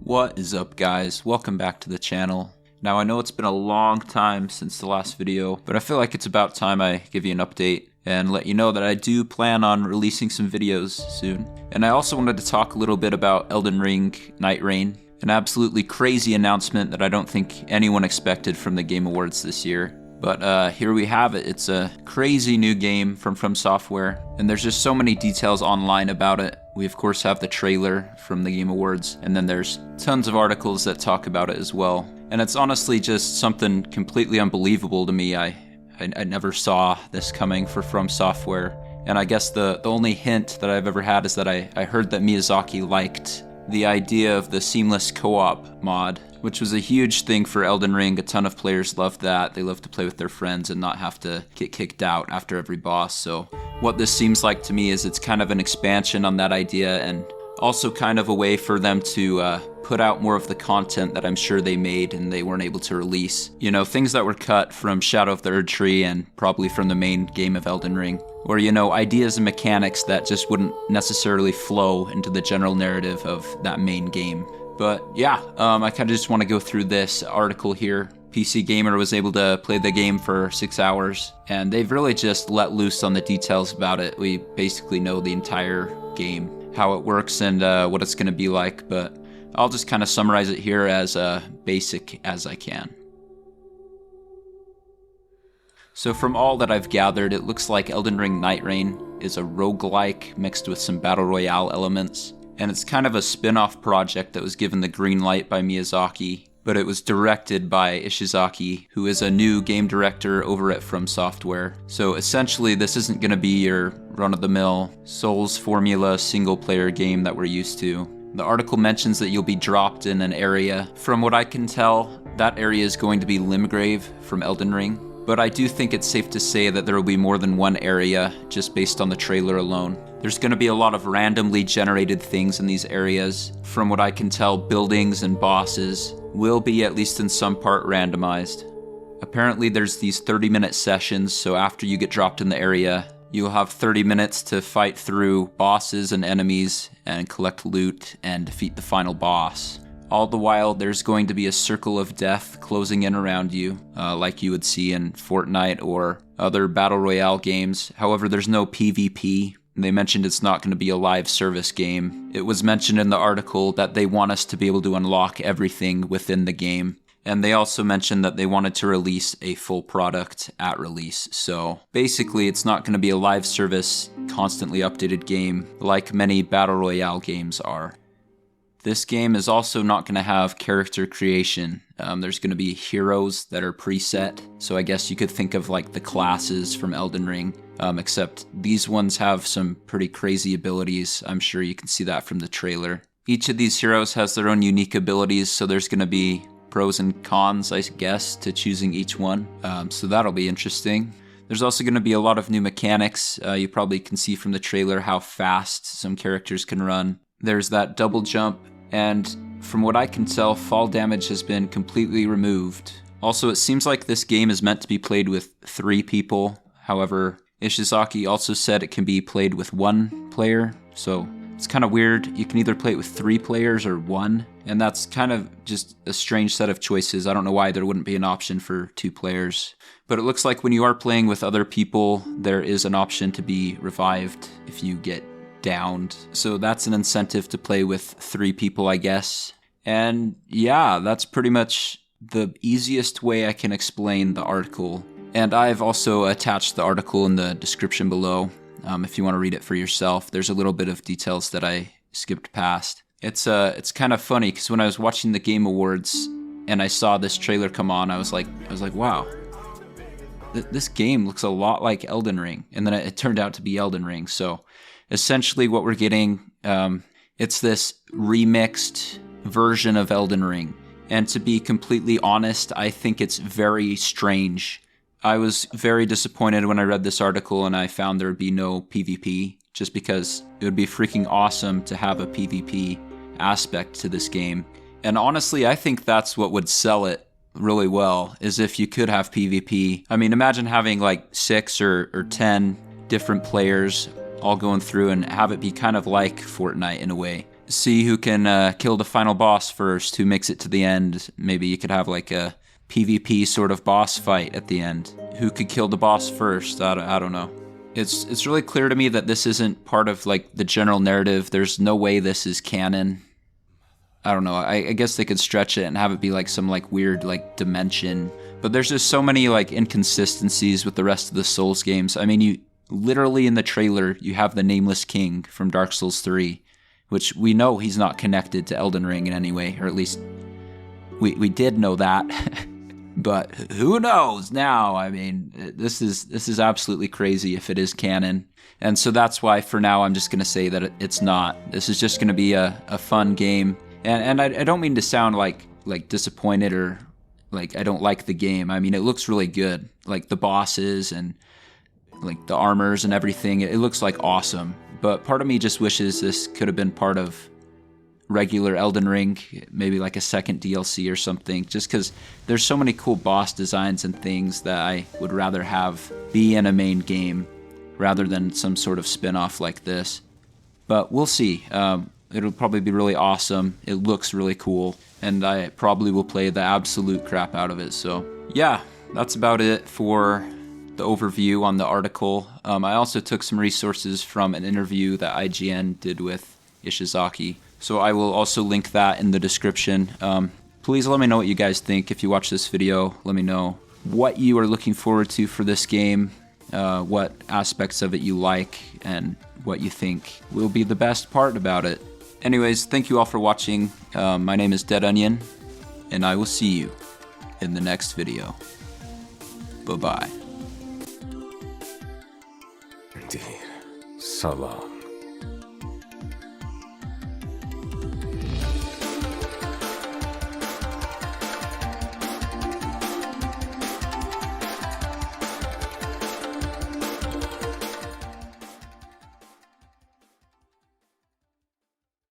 What is up, guys? Welcome back to the channel. Now, I know it's been a long time since the last video, but I feel like it's about time I give you an update and let you know that I do plan on releasing some videos soon. And I also wanted to talk a little bit about Elden Ring Night Rain, an absolutely crazy announcement that I don't think anyone expected from the Game Awards this year. But here we have it. It's a crazy new game from Software, and there's just so many details online about it. We of course have the trailer from the Game Awards, and then there's tons of articles that talk about it as well. And it's honestly just something completely unbelievable to me. I never saw this coming from Software, and I guess the only hint that I've ever had is that I heard that Miyazaki liked the idea of the seamless co-op mod, which was a huge thing for Elden Ring. A ton of players loved that. They love to play with their friends and not have to get kicked out after every boss. So what this seems like to me is it's kind of an expansion on that idea, and also kind of a way for them to put out more of the content that I'm sure they made and they weren't able to release. You know, things that were cut from Shadow of the Erdtree and probably from the main game of Elden Ring. Or, you know, ideas and mechanics that just wouldn't necessarily flow into the general narrative of that main game. But yeah, I kind of just want to go through this article here. PC Gamer was able to play the game for 6 hours, and they've really just let loose on the details about it. We basically know the entire game, how it works, and what it's going to be like, but I'll just kind of summarize it here as basic as I can. So from all that I've gathered, it looks like Elden Ring Night Rain is a roguelike mixed with some battle royale elements, and it's kind of a spin-off project that was given the green light by Miyazaki, but it was directed by Ishizaki, who is a new game director over at From Software. So essentially, this isn't going to be your run-of-the-mill Souls formula single-player game that we're used to. The article mentions that you'll be dropped in an area. From what I can tell, that area is going to be Limgrave from Elden Ring. But I do think it's safe to say that there will be more than one area, just based on the trailer alone. There's going to be a lot of randomly generated things in these areas. From what I can tell, buildings and bosses will be, at least in some part, randomized. Apparently there's these 30-minute sessions, so after you get dropped in the area, you'll have 30 minutes to fight through bosses and enemies and collect loot and defeat the final boss. All the while, there's going to be a circle of death closing in around you, like you would see in Fortnite or other Battle Royale games. However, there's no PvP. They mentioned it's not going to be a live service game. It was mentioned in the article that they want us to be able to unlock everything within the game. And they also mentioned that they wanted to release a full product at release. So basically, it's not going to be a live service, constantly updated game like many Battle Royale games are. This game is also not going to have character creation. There's going to be heroes that are preset, so I guess you could think of like the classes from Elden Ring, except these ones have some pretty crazy abilities. I'm sure you can see that from the trailer. Each of these heroes has their own unique abilities, so there's going to be pros and cons, I guess, to choosing each one, so that'll be interesting. There's also going to be a lot of new mechanics. You probably can see from the trailer how fast some characters can run. There's that double jump, and from what I can tell, fall damage has been completely removed. Also, it seems like this game is meant to be played with 3 people. However, Ishizaki also said it can be played with 1 player, so it's kind of weird. You can either play it with 3 players or 1, and that's kind of just a strange set of choices. I don't know why there wouldn't be an option for 2 players. But it looks like when you are playing with other people, there is an option to be revived if you get downed. So that's an incentive to play with 3 people, I guess. And yeah, that's pretty much the easiest way I can explain the article. And I've also attached the article in the description below. If you want to read it for yourself, there's a little bit of details that I skipped past. It's kind of funny because when I was watching the Game Awards and I saw this trailer come on, I was like, wow, this game looks a lot like Elden Ring. And then it turned out to be Elden Ring. So essentially what we're getting, it's this remixed version of Elden Ring. And to be completely honest, I think it's very strange. I was very disappointed when I read this article and I found there would be no PvP, just because it would be freaking awesome to have a PvP aspect to this game. And honestly, I think that's what would sell it really well, is if you could have PvP. I mean, imagine having like 6 or 10 different players all going through and have it be kind of like Fortnite in a way. see who can kill the final boss first, who makes it to the end. Maybe you could have like a PvP sort of boss fight at the end. Who could kill the boss first? I don't know. It's really clear to me that this isn't part of like the general narrative. There's no way this is canon. I don't know. I guess they could stretch it and have it be like some like weird like dimension. But there's just so many like inconsistencies with the rest of the Souls games. I mean, you literally in the trailer, you have the Nameless King from Dark Souls 3, which we know he's not connected to Elden Ring in any way, or at least we did know that. But who knows now? I mean, this is absolutely crazy if it is canon. And so that's why for now I'm just going to say that it's not. This is just going to be a fun game. And I don't mean to sound like disappointed or like I don't like the game. I mean, it looks really good. Like the bosses and like the armors and everything. It looks like awesome. But part of me just wishes this could have been part of regular Elden Ring, maybe like a second DLC or something, just because there's so many cool boss designs and things that I would rather have be in a main game rather than some sort of spin-off like this. But we'll see. It'll probably be really awesome. It looks really cool, and I probably will play the absolute crap out of it. So yeah, that's about it for the overview on the article. I also took some resources from an interview that IGN did with Ishizaki. So I will also link that in the description. Please let me know what you guys think. If you watch this video, let me know what you are looking forward to for this game, what aspects of it you like, and what you think will be the best part about it. Anyways, thank you all for watching. My name is Dead Onion, and I will see you in the next video. Bye-bye. Indeed. So long.